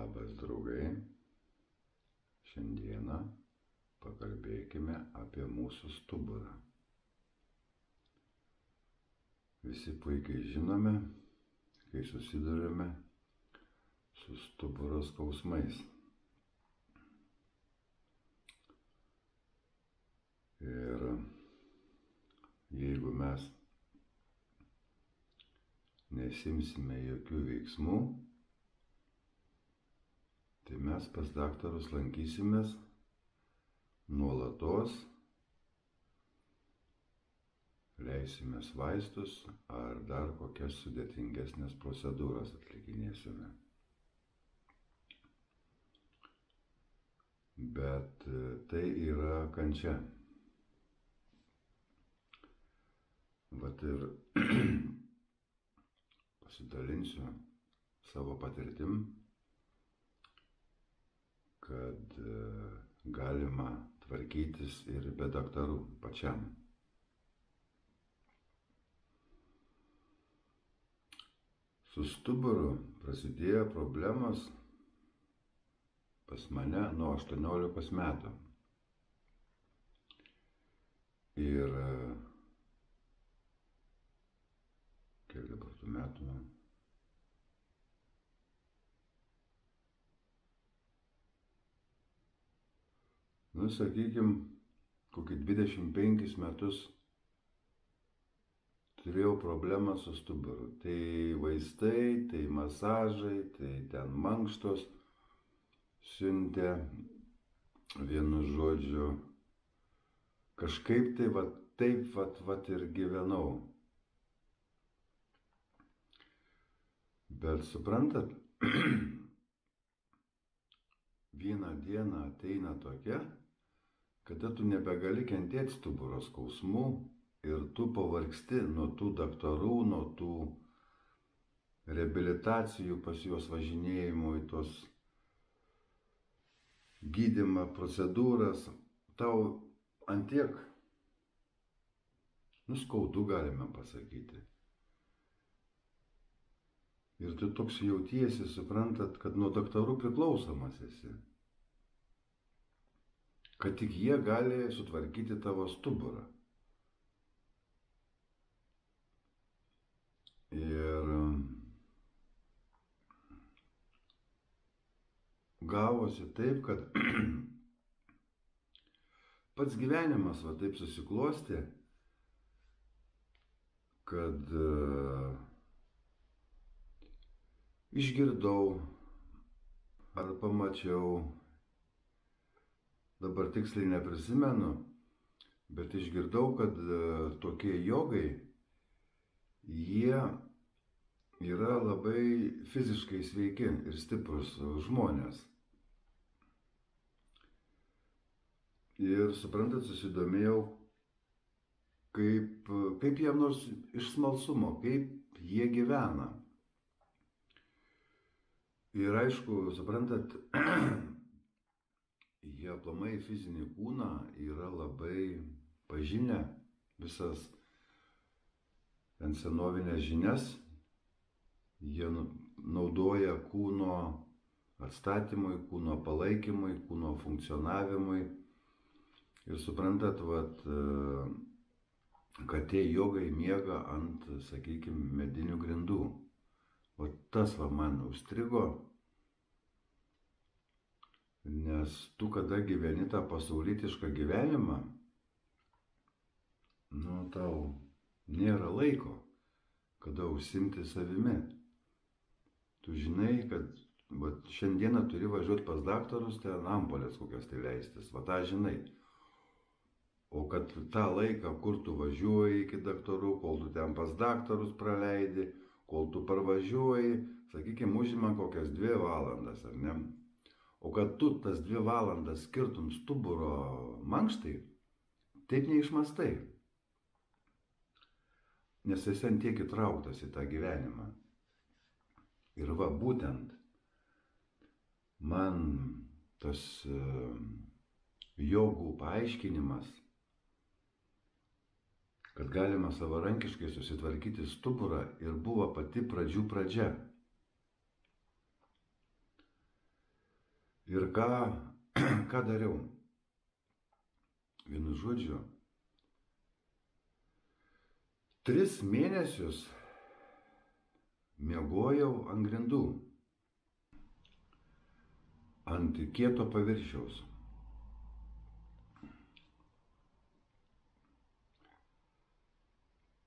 Labas draugai, šiandieną pakalbėkime apie mūsų stuburą. Visi puikiai žinome, kai susidurime su stuburo skausmais. Ir jeigu mes nesimsime jokių veiksmų, tai mes pas daktarus lankysimės nuolatos, leisimės vaistus ar dar kokias sudėtingesnės procedūras atlikinėsime. Bet tai yra kančia. Vat ir pasidalinsiu savo patirtim, kad galima tvarkytis ir be daktarų pačiam. Su stuburu prasidėjo problemos pas mane nuo 18 metų. Ir kiek dabar tų metų? Sakykime, kokį 25 metus turėjau problemą su stuburu. Tai vaistai, tai masažai, tai ten mankštos siuntė, vienu žodžiu. Kažkaip tai taip ir gyvenau. Bet suprantat, vieną dieną ateina tokia, kada tu nebegali kentėti stuburo skausmų ir tu pavargsti nuo tų daktarų, nuo tų reabilitacijų pas juos važinėjimų į tos gydymą procedūras. Tau antiek skaudu, galime pasakyti. Ir tu toks jautiesi, suprantat, kad nuo daktarų priklausomas esi. Kad tik jie gali sutvarkyti tavo stuburą. Ir gavosi taip, kad pats gyvenimas taip susiklostė, kad išgirdau ar pamačiau, dabar tiksliai neprisimenu, bet išgirdau, kad tokie jogai, jie yra labai fiziškai sveiki ir stiprus žmonės. Ir suprantat, susidomėjau, kaip jie nors iš smalsumo, kaip jie gyvena. Ir aišku, suprantat, jie aplamai fizinį kūną yra labai pažinę visas senovinės žinias. Jie naudoja kūno atstatymui, kūno palaikymui, kūno funkcionavimui. Ir suprantat, kad tie jogai miega ant, sakykime, medinių grindų. Tas man užstrigo. Nes tu, kada gyveni tą pasaulietišką gyvenimą, tau nėra laiko, kada užsiimti savimi. Tu žinai, kad šiandieną turi važiuoti pas daktarus, ten ampolės kokias tai leistis, tą žinai. O kad tą laiką, kur tu važiuoji iki daktarų, kol tu ten pas daktarus praleidi, kol tu parvažiuoji, sakykime, užima kokias 2 valandas, ar ne? O kad tu tas 2 valandas skirtum stuburo mankštai, taip neišmastai. Nes esi antiek įtrauktas į tą gyvenimą. Ir būtent man tas jogų paaiškinimas, kad galima savarankiškai susitvarkyti stuburą, ir buvo pati pradžių pradžia. Ir ką dariau? Vienu žodžiu, 3 mėnesius miegojau ant grindų, ant kieto paviršiaus.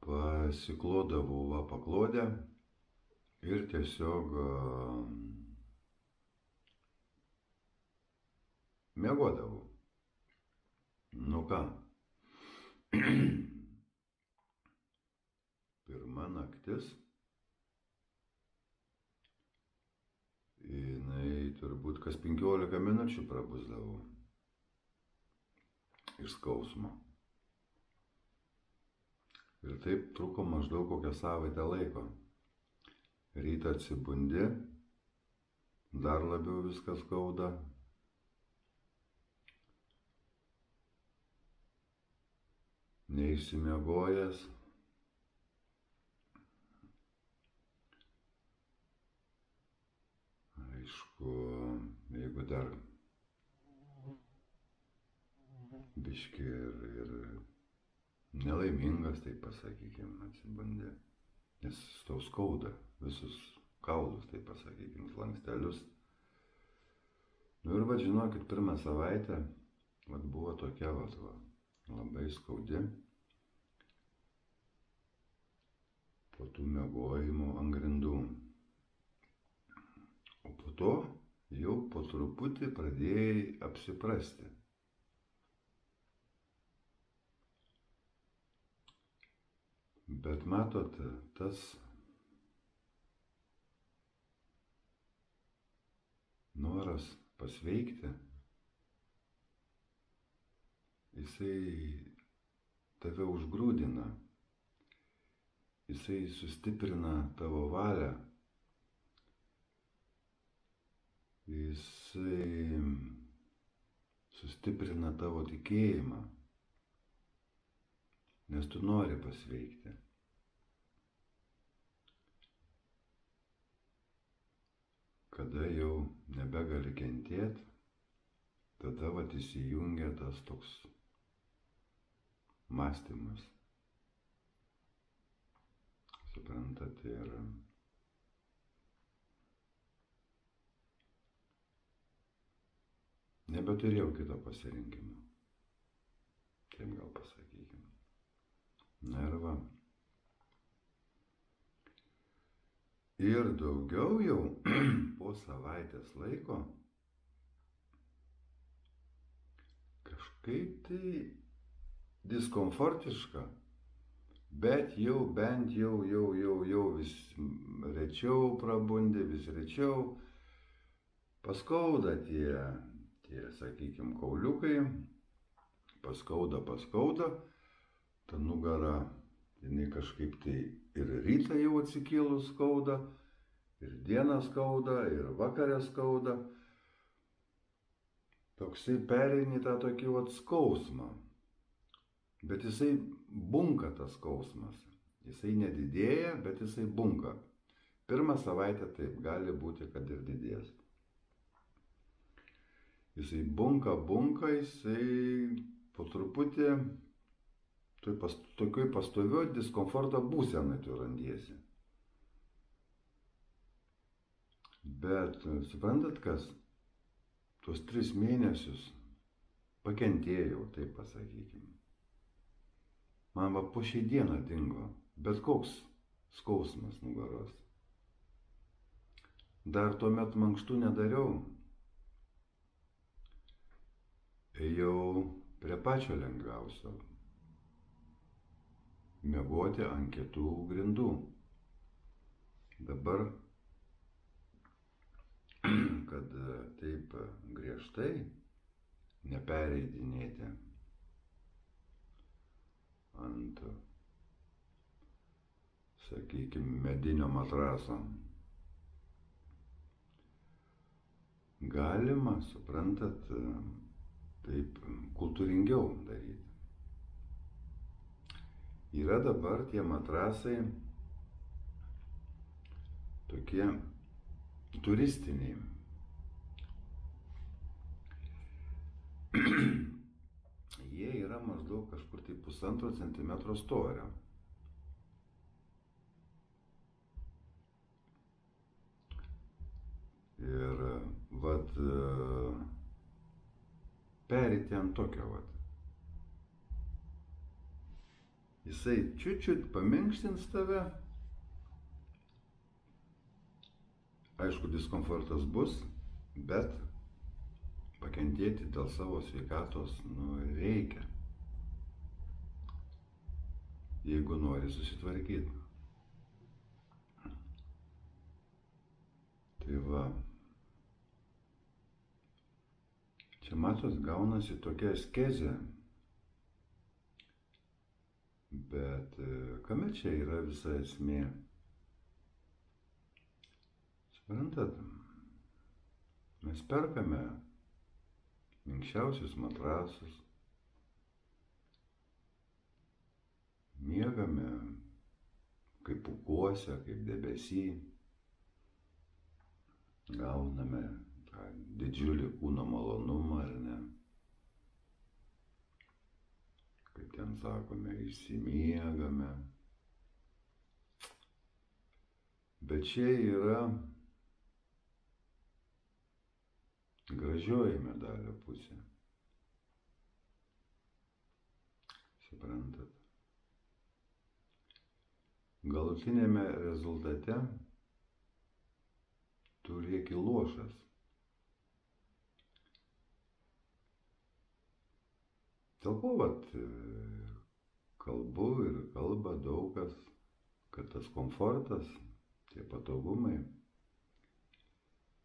Pasiklodavau paklodę ir tiesiog miegodavau. Nu ką, pirma naktis, jinai turbūt kas 15 minučių prabusdavau iš skausmo. Ir taip truko maždaug kokią savaitę laiko. Rytą atsibundi, dar labiau viskas skauda. Neišsimiegojęs. Aišku, jeigu dar biški ir nelaimingas, taip pasakykim, atsibundi. Nes tau skauda visus kaulus, taip pasakykim, slankstelius. Nu ir žinokit, pirmą savaitę buvo tokia labai skaudi. Po tų miegojimų ant grindų. O po to jau po truputį pradėjai apsiprasti. Bet matot, tas noras pasveikti, jisai tave užgrūdina, jisai sustiprina tavo valią, jisai sustiprina tavo tikėjimą, nes tu nori pasveikti. Kada jau nebegali kentėt, tada įsijungia tas toks mąstymas. Suprantat, ir nebeturėjau kito pasirinkimo. Taip gal pasakykim. Na ir va. Ir daugiau jau po savaitės laiko kažkaip tai diskomfortiška, bet jau bent jau vis rečiau prabundi, vis rečiau paskauda tie, sakykim, kauliukai, paskauda, ta nugara, jinai kažkaip tai ir rytą jau atsikėlus skauda, ir dieną skauda, ir vakarę skauda. Toksai pereini tą tokį skausmą. Bet jisai bunka tas skausmas. Jisai nedidėja, bet jisai bunka. Pirmą savaitę taip gali būti, kad ir didės. Jisai bunka, jisai po truputį tokioj pastovioj diskomforto būsenai tu randiesi. Bet suprantat kas? Tuos 3 mėnesius pakentėjau, taip pasakykim. Man po šiai dieną dingo bet koks skausmas nugaros. Dar tuomet mankštų nedariau. Ėjau prie pačio lengviausio. Miegoti ant kietų grindų. Dabar, kad taip griežtai nepereidinėti ant, sakykime, medinio matraso. Galima, suprantat, taip kultūringiau daryti. Yra dabar tie matrasai tokie turistiniai. maždaug kažkur tai 1,5 centimetro storio. Ir vat perėti ant tokio vat. Jisai čiut paminkštins tave. Aišku, diskomfortas bus, bet pakentėti dėl savo sveikatos, reikia. Jeigu nori susitvarkyti. Tai va. Čia matos, gaunasi tokia askezė. Bet kame čia yra visa esmė? Suprantat, mes perkame minkščiausius matrasus, miegame kaip pūkuose, kaip debesy, gauname tą didžiulį kūno malonumą, ar ne? Kaip ten sakome, išsimiegame. Bet čia yra gražioji medalio pusė. Suprantat? Galutinėme rezultate tu lieki lošas. Dėl ko vat kalbu ir kalba daug kas, kad tas komfortas, tie patogumai,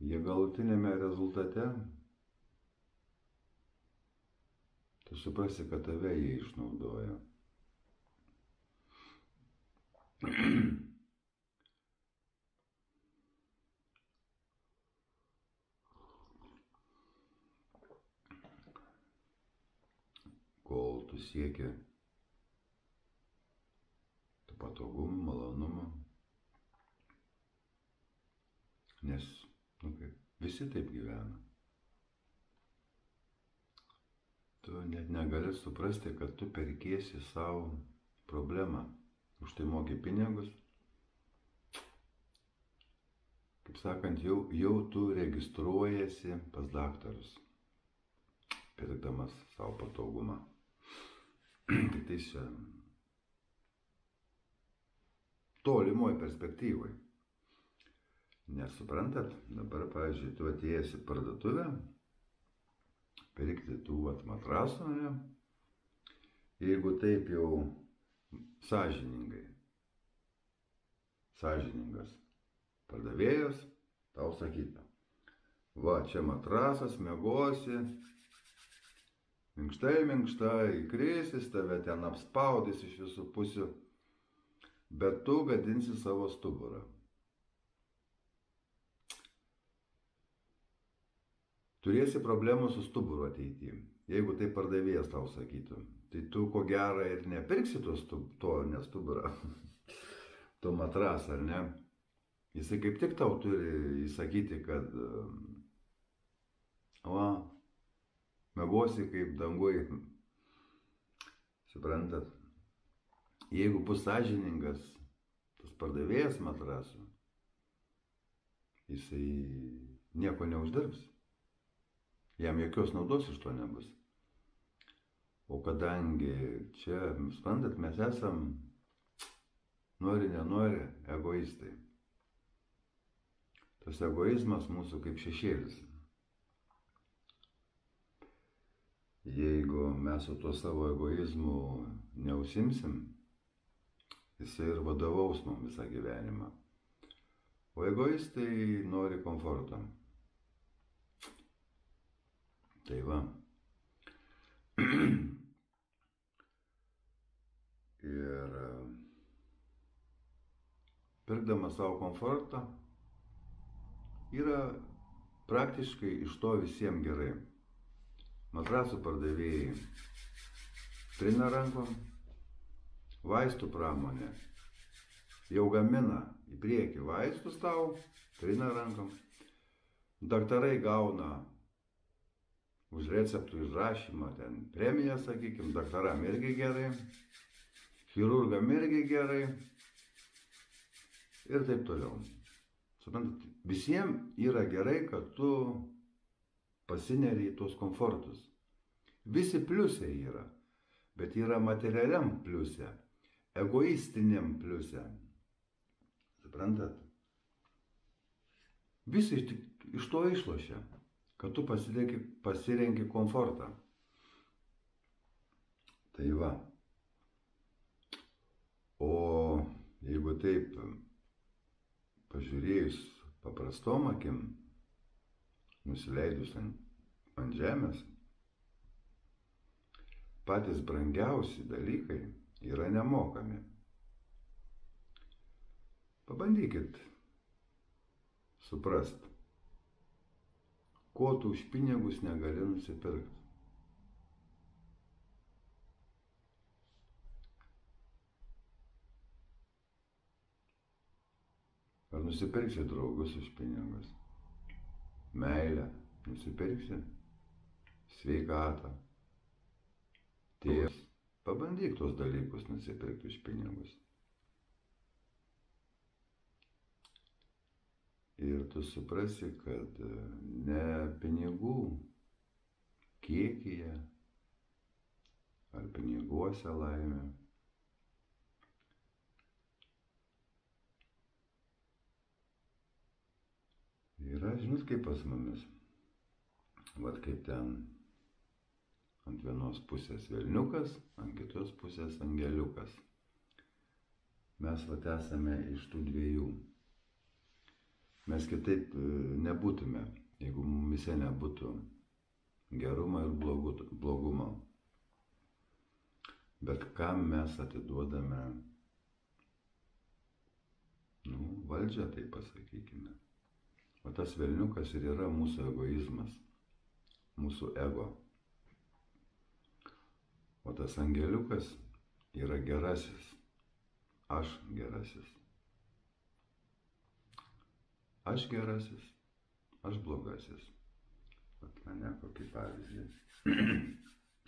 jie galutinėme rezultate, tu suprasi, kad tave jie išnaudoja. Kol tu sieki to patogumo, malonumo, nes visi taip gyvena. Tu net negali suprasti, kad tu perkiesi savo problemą, už tai moki pinigus. Kaip sakant, jau tu registruojasi pas daktarus, pirkdamas savo patogumą. Tik tai čia tolimoj perspektyvoj. Nes suprantat, dabar, pavyzdžiui, tu atėjęs į parduotuvę, pirkti tų matrasų, ne? Jeigu taip jau sąžiningas pardavėjas, tau sakytų, va, čia matrasas, miegosi, minkštai, įkrisis, tave ten apspaudys iš visų pusių, bet tu gadinsi savo stuburą. Turėsi problemų su stuburu ateityje. Jeigu tai pardavėjas tau sakytų, tai tu ko gero ir nepirksi to nestuburą, to matrasą, ar ne? Jisai kaip tik tau turi įsakyti, kad miegosi kaip dangui. Suprantat? Jeigu bus sąžiningas tas pardavėjas matrasų, jisai nieko neuždirbs. Jam jokios naudos iš to nebus. O kadangi čia, suprantat, mes esam, nori, nenori, egoistai. Tas egoizmas mūsų kaip šešėlis. Jeigu mes su tuo savo egoizmu neužsiimsim, jisai ir vadovaus mums visą gyvenimą. O egoistai nori komforto. Tai va. Ir pirkdamas savo komfortą, yra praktiškai iš to visiems gerai. Matrasų pardavėjai trina rankom, vaistų pramonė jau gamina į priekį vaistus tau, trina rankom. Daktarai gauna už receptų išrašymą, ten premiją, sakykime, daktaram irgi gerai, chirurgam irgi gerai ir taip toliau. Suprantat, visiems yra gerai, kad tu pasineri į tuos komfortus. Visi pliusai yra, bet yra materialiam pliuse, egoistiniam pliuse. Suprantat? Visi iš to išlošia, kad tu pasirenki komfortą. Tai va. O jeigu taip pažiūrėjus paprastom akim, nusileidus ant žemės, patys brangiausi dalykai yra nemokami. Pabandykit suprast, ko tu už pinigus negali nusipirkti. Ar nusipirksi draugus už pinigus? Meilę nusipirksi? Sveikatą? Tėvus? Pabandyk tuos dalykus nusipirkti už pinigus. Ir tu suprasi, kad ne pinigų kiekyje ar piniguose laimė. Yra, žinot, kaip pas mumis. Vat kaip ten ant vienos pusės velniukas, ant kitos pusės angeliukas. Mes vat esame iš tų dviejų. Mes kitaip nebūtume, jeigu mumise nebūtų gerumo ir blogumo. Bet kam mes atiduodame, valdžią, tai pasakykime. O tas velniukas ir yra mūsų egoizmas, mūsų ego. O tas angeliukas yra gerasis, aš gerasis. Aš gerasis, aš blogasis. Vat mane kokį pavyzdį.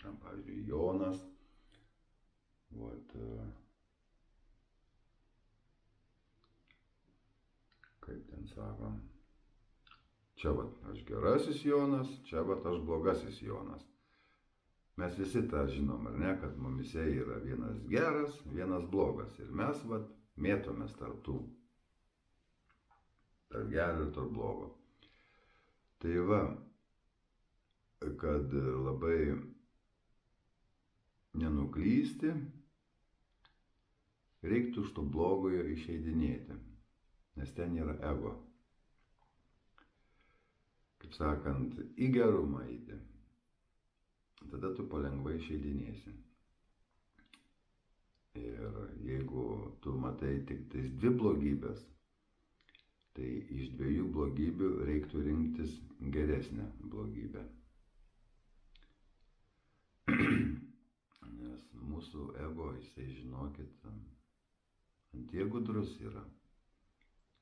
Tam pavyzdžiui Jonas. Vat, kaip ten sakom. Čia vat aš gerasis Jonas, čia vat aš blogasis Jonas. Mes visi tą žinom, ar ne, kad mumise yra vienas geras, vienas blogas. Ir mes vat mėtomės tarp tų. Tarp gero ir tarp blogo. Tai va, kad labai nenuklysti, reiktų iš to blogojo išeidinėti, nes ten yra ego. Kaip sakant, į gerumą eiti. Tada tu palengvai išeidinėsi. Ir jeigu tu matai tik tais dvi blogybės, tai iš dviejų blogybių reiktų rinktis geresnę blogybę. Nes mūsų ego, jisai, žinokit, antie gudrus yra.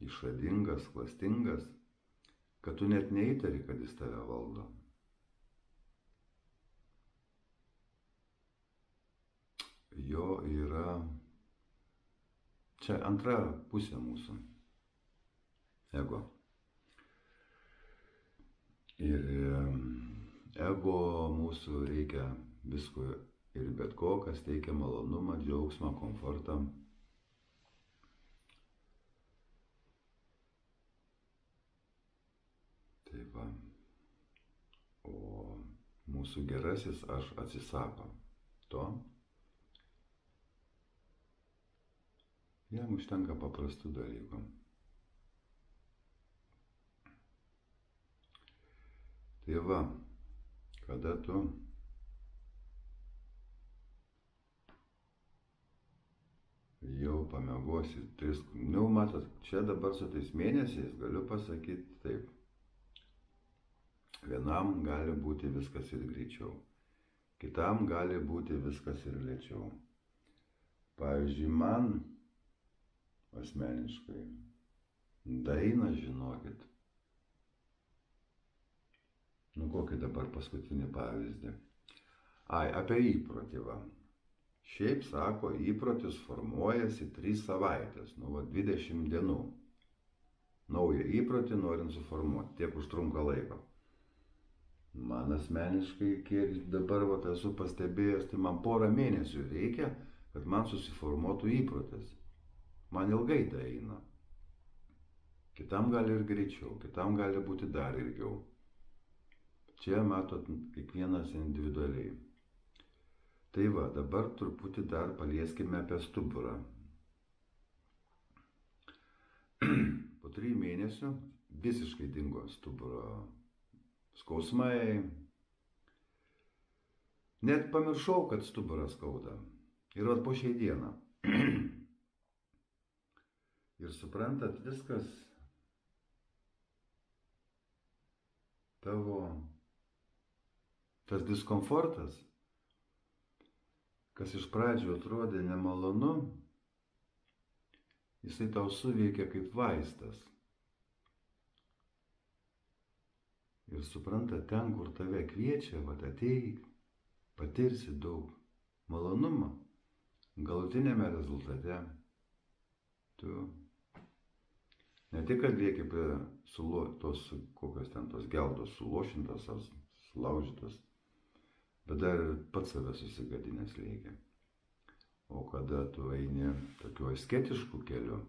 Išradingas, klastingas, kad tu net neįtari, kad jis tave valdo. Jo yra, čia antra pusė mūsų ego. Ir ego mūsų reikia visko ir bet ko, kas teikia malonumą, džiaugsmą, komfortą. Tai va. O mūsų gerasis aš atsisako to. Jam užtenka paprastų dalykų. Tai va, kada tu jau pamiegosi, matot, čia dabar su tais mėnesiais galiu pasakyti taip. Vienam gali būti viskas ir greičiau, kitam gali būti viskas ir lėčiau. Pavyzdžiui, man asmeniškai daina, žinokit, Nu kokį dabar paskutinį pavyzdį. Apie įprotį va. Šiaip sako, įprotis formuojasi 3 savaitės, 20 dienų. Naują įprotį norint suformuoti, tiek užtrunka laiko. Man asmeniškai, kiek dabar esu pastebėjęs, tai man 1 mėnesių reikia, kad man susiformuotų įprotis. Man ilgai tai eina. Kitam gali ir greičiau, kitam gali būti dar ilgiau. Čia matot kiekvienas individualiai. Tai va, dabar truputį dar palieskime apie stuburą. Po 3 mėnesių visiškai dingo stuburo skausmai. Net pamiršau, kad stuburas skauda. Ir vat po šiai dieną. Ir suprantat, viskas tavo, tas diskomfortas, kas iš pradžių atrodė nemalonu, jisai tau suveikia kaip vaistas. Ir supranta, ten, kur tave kviečia, ateik, patirsi daug malonumo, galutinėme rezultate. Tu ne tik, kad lieki prie tos, kokios ten tos geldos sulošintos ar sulaužytos, bet dar ir pats save susigadinęs lieki. O kada tu eini tokiu asketišku keliu,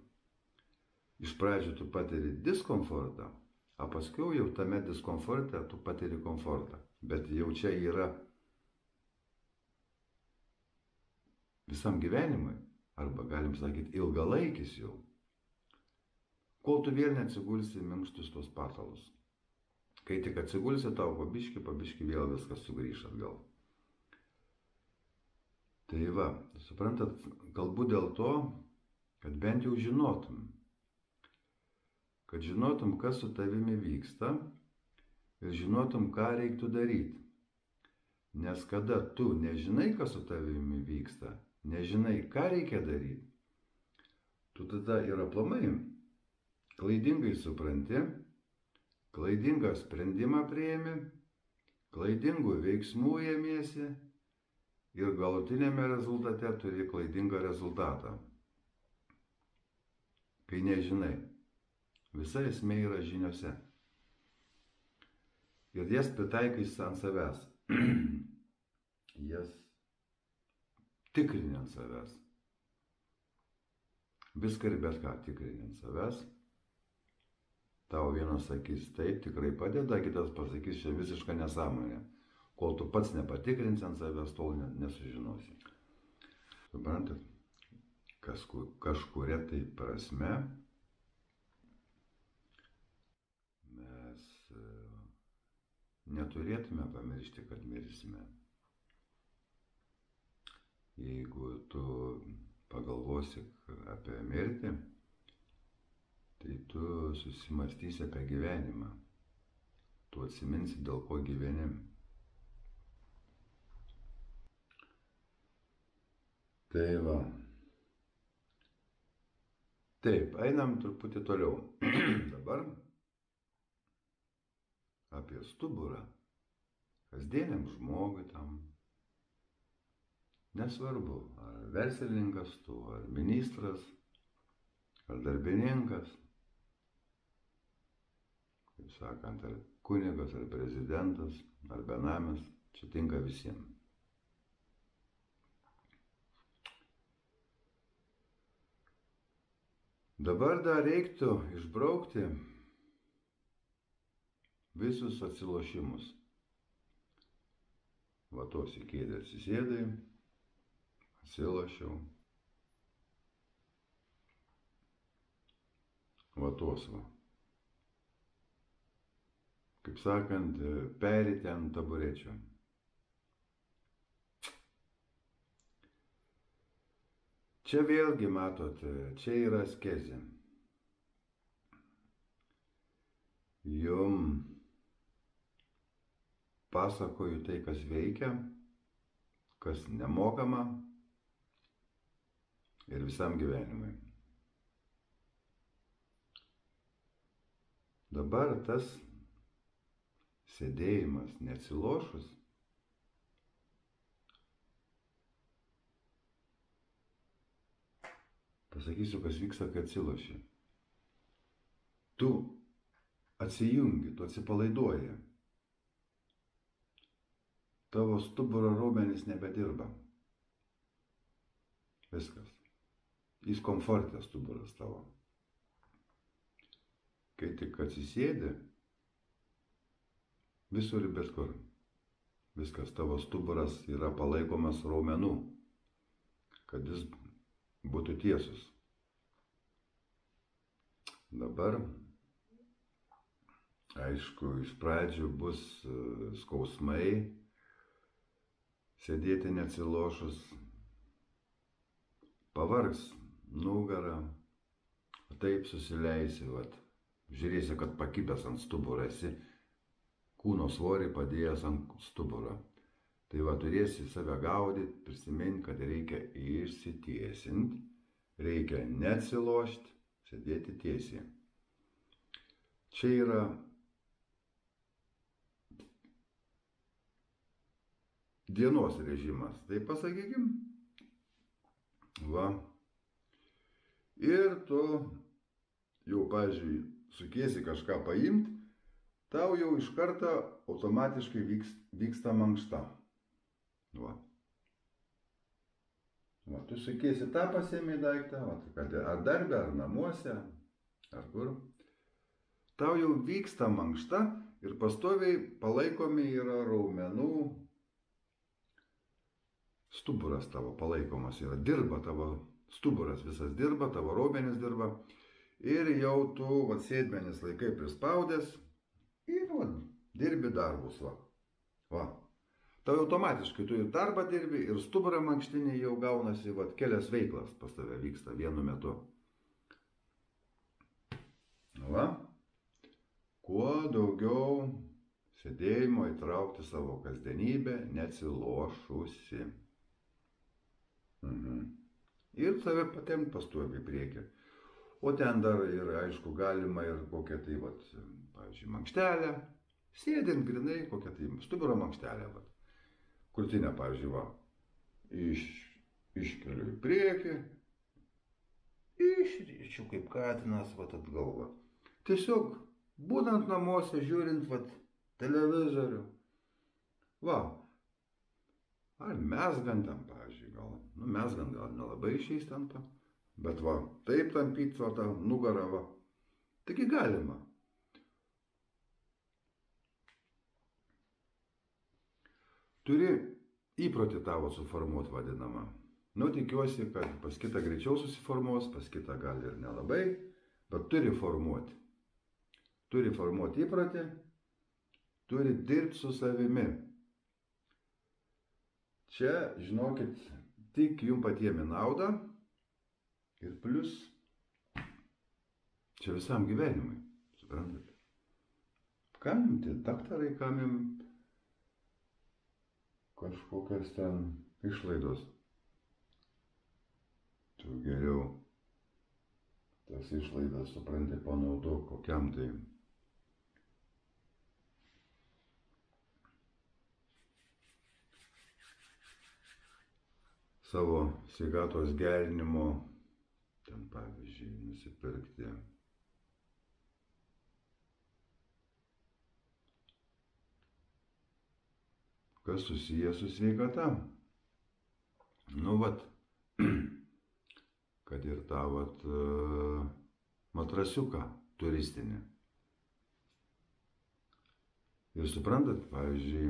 iš pradžių tu patiri diskomfortą, o paskui jau tame diskomforte tu patiri komfortą. Bet jau čia yra visam gyvenimui, arba galim sakyti ilgalaikis jau. Kol tu vėl neatsigulsi minkštus tos patalus. Kai tik atsigulsi, tau pabiški vėl viskas sugrįš atgal. Tai va, suprantat, galbūt dėl to, kad bent jau žinotum. Kad žinotum, kas su tavimi vyksta ir žinotum, ką reiktų daryti. Nes kada tu nežinai, kas su tavimi vyksta, nežinai, ką reikia daryti, tu tada ir aplamai klaidingai supranti, klaidingą sprendimą priimi, klaidingų veiksmų ėmiesi ir galutinėme rezultate turi klaidingą rezultatą. Kai nežinai, visa esmė yra žiniose. Ir jas pritaikys ant savęs. Jas tikrini ant savęs. Viską ir bet ką tikrini ant savęs. Tau vienas sakys, taip, tikrai padeda, kitas pasakys, čia visiška nesąmonė. Kol tu pats nepatikrinsi ant savęs, tol nesužinosi. Suprantat, kažkuria tai prasme mes neturėtume pamiršti, kad mirsime. Jeigu tu pagalvosi apie mirtį, tai tu susimastysi apie gyvenimą. Tu atsiminsi, dėl ko gyveni. Tai va. Taip, einam truputį toliau. Dabar apie stuburą. Kasdieniam žmogui tam. Nesvarbu, ar verslininkas tu, ar ministras, ar darbininkas. Kaip sakant, ar kunigas, ar prezidentas, ar benamis, čia tinka visiems. Dabar dar reiktų išbraukti visus atsilošimus. Va tos į kėdę atsisėdai, atsilošiau. Va tos va. Kaip sakant, perėti ant taburečių. Čia vėlgi matot, čia yra askezė. Jum pasakoju tai, kas veikia, kas nemokama ir visam gyvenimui. Dabar tas sėdėjimas neatsilošus, pasakysiu, kas vyksta, kai atsiloši. Tu atsijungi, tu atsipalaiduoji. Tavo stuburo raumenys nebedirba. Viskas. Jis komfortė stuburas tavo. Kai tik atsisėdi, visur ir bet kur. Viskas, tavo stuburas yra palaikomas raumenų, kad jis būtų tiesus. Dabar, aišku, iš pradžių bus skausmai, sėdėti neatsilošus, pavargs nugarą, taip susileisi, žiūrėsi, kad pakibęs ant stuburo esi, kūno svorį padėjęs ant stuburo. Tai turėsi save gaudyti, prisiminti, kad reikia išsitiesinti, reikia neatsilošti, sėdėti tiesiai. Čia yra dienos režimas, tai pasakykim. Ir tu jau, pavyzdžiui, sukiesi kažką paimti, tau jau iš karto automatiškai vyksta mankšta. Tu sukiesi tą pasiėmį daiktą, ar darbę, ar namuose, ar kur. Tau jau vyksta mankšta ir pastoviai palaikomi yra raumenų. Stuburas tavo palaikomas yra, dirba tavo stuburas, visas dirba, tavo raumenis dirba. Ir jau tu sėdmenis laikai prispaudęs ir dirbi darbus. Tau automatiškai tu ir darbą dirbi, ir stuburą mankštinį jau gaunasi, kelias veiklas pas tave vyksta vienu metu. Kuo daugiau sėdėjimo įtraukti savo kasdienybę, neatsilošusi. Ir save patempti pastoviai į priekį. O ten dar ir, aišku, galima ir kokią tai, pavyzdžiui, mankštelę, sėdint grinai, kokią tai stuburo mankštelę, krūtinę, pavyzdžiui, iškeliu į priekį, išričiu kaip katinas, atgal. Tiesiog, būnant namuose, žiūrint, televizorių. Ar mezgant ten, pavyzdžiui, gal. Mezgant gal nelabai išeis ten, bet taip tampyt tą nugarą, taigi galima. Turi įprotį tavo suformuoti vadinamą. Tikiuosi, kad pas kitą greičiau susiformuos, pas kitą gal ir nelabai, bet turi formuoti. Turi formuoti įprotį, turi dirbti su savimi. Čia, žinokit, tik jums patiem į naudą ir plus čia visam gyvenimui, suprantate. Kam jums tie daktarai, kam jums kažkokias ten išlaidos. Tu geriau tas išlaidas, supranti, panaudok kokiam tai savo sveikatos gerinimo, ten pavyzdžiui, nusipirkti kas susiję su sveikata. Kad ir tą matrasiuką turistinį. Ir suprantat, pavyzdžiui,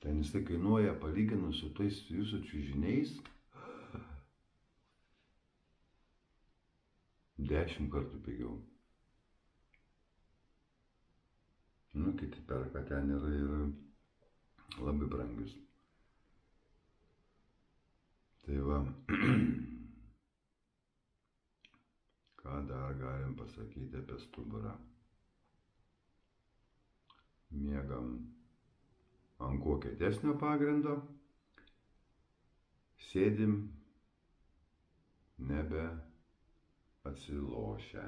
ten jis kainuoja palyginus su tais jūsų čiužiniais 10 kartų pigiau. Kiti perka ten yra ir labai brangius. Tai ką dar galim pasakyti apie stuburą? Miegam ant kuo kietesnio pagrindo, sėdim nebe atsilošę.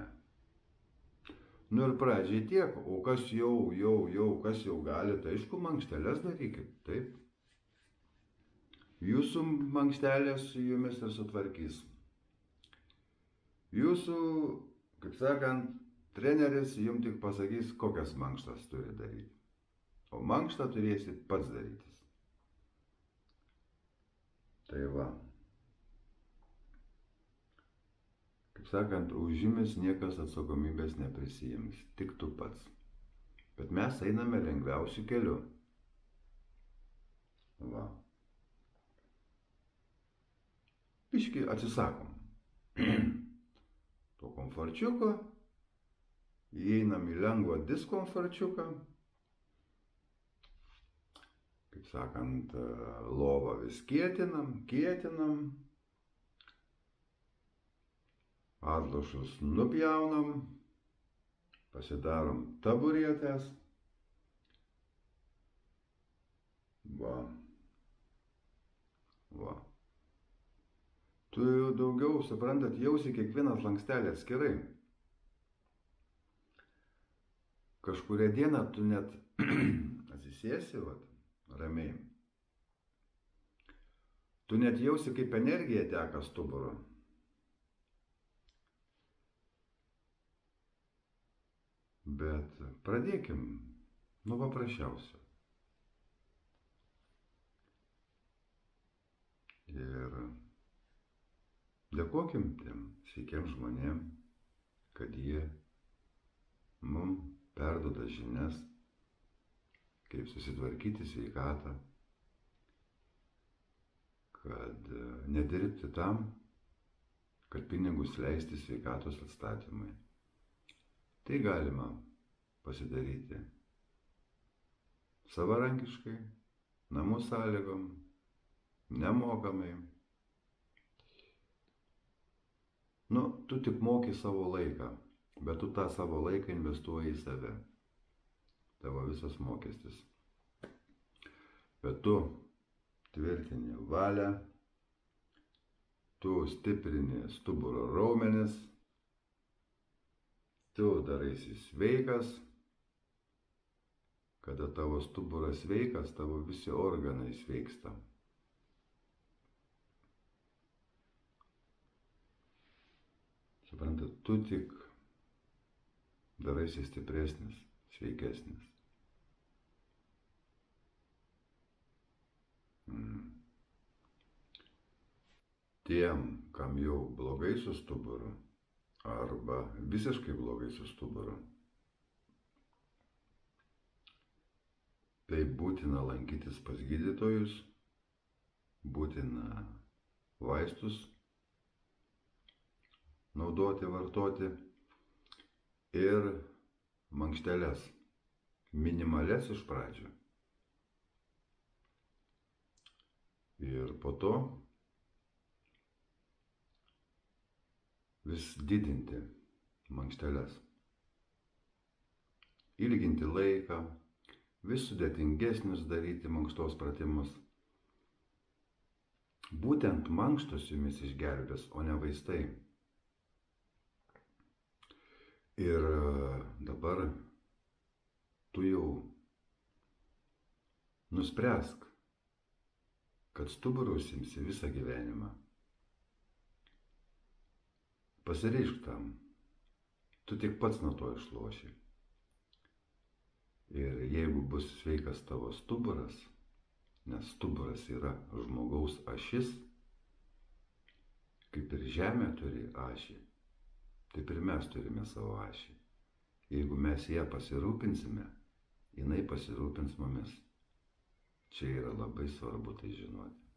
Nu ir pradžiai tiek, o kas kas jau gali, tai aišku, mankšteles darykit, taip. Jūsų mankštelės su jumis ir sutvarkys. Jūsų, kaip sakant, treneris jums tik pasakys, kokias mankštas turi daryti. O mankštą turėsit pats darytis. Tai va. Kaip sakant, už jumis niekas atsakomybės neprisiims, tik tu pats. Bet mes einame lengviausiu keliu. Va. Biškį atsisakom to komforčiuko, įeinam į lengvą diskomforčiuką, kaip sakant, lovą vis kietinam, atlošus nupjaunam, pasidarom taburetės. Va. Tu daugiau, suprantat, jausi kiekvieną lankstelę atskirai. Kažkurią dieną tu net atsisėsi, ramiai. Tu net jausi, kaip energija teka stuburo. Bet pradėkim nuo paprasčiausio. Ir dėkokim tiem sveikiem žmonėm, kad jie mums perduoda žinias, kaip susitvarkyti sveikatą, kad nedirbti tam, kad pinigus leisti sveikatos atstatymui. Tai galima pasidaryti savarankiškai, namų sąlygom, nemokamai. Tu tik moki savo laiką, bet tu tą savo laiką investuoji į save. Tavo visas mokestis. Bet tu tvirtini valią, tu stiprini stuburo raumenis, tu daraisi sveikas. Kada tavo stuburas sveikas, tavo visi organai sveiksta. Suprantat, tu tik daraisi stipresnis, sveikesnis. Tiem, kam jau blogai su stuburu, arba visiškai blogai su stuburu, tai būtina lankytis pas gydytojus, būtina vaistus naudoti, vartoti ir mankšteles, minimales iš pradžių. Ir po to vis didinti mankšteles, ilginti laiką, vis sudėtingesnius daryti mankštos pratimus. Būtent mankštos jumis išgelbės, o ne vaistai. Ir dabar tu jau nuspręsk, kad stuburu užsiimsi visą gyvenimą. Pasiryžk tam, tu tik pats nuo to išloši. Ir jeigu bus sveikas tavo stuburas, nes stuburas yra žmogaus ašis, kaip ir žemė turi ašį, taip ir mes turime savo ašį. Jeigu mes ją pasirūpinsime, jinai pasirūpins mumis. Čia yra labai svarbu tai žinoti.